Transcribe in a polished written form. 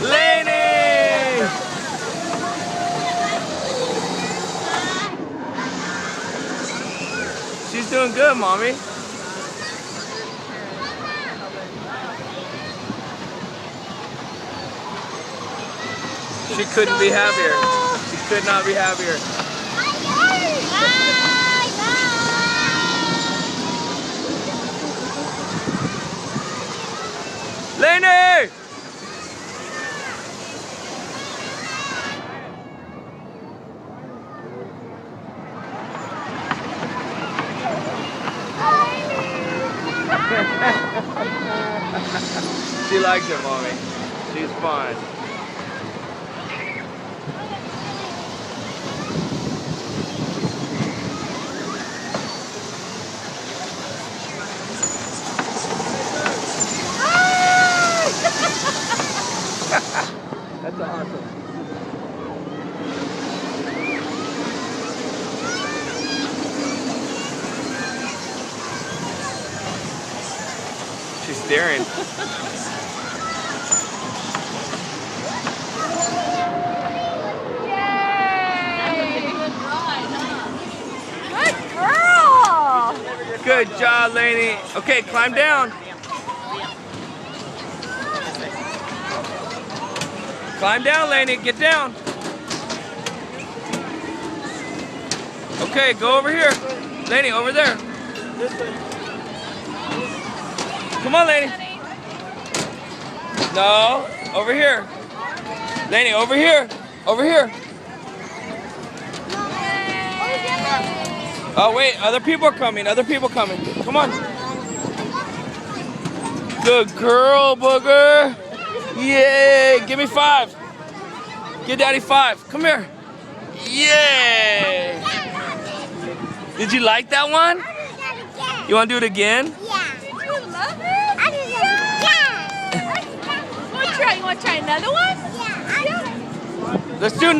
Laney! She's doing good, Mommy. She couldn't be happier. She could not be happier. Laney! She likes it, Mommy. She's fun. That's awesome. She's staring. Good job, Laney. Okay, climb down. Climb down, Laney. Get down. Okay, go over here. Laney, over there. Come on, Laney. No, over here. Laney, over here. Over here. Oh, wait. Other people are coming. Other people coming. Come on. Good girl, Booger. Yay. Give me 5. Give Daddy 5. Come here. Yay. Did you like that one? You want to do it again? Yeah. Did you love it? I did it. Yeah. You want to try another one? Yeah. Let's do.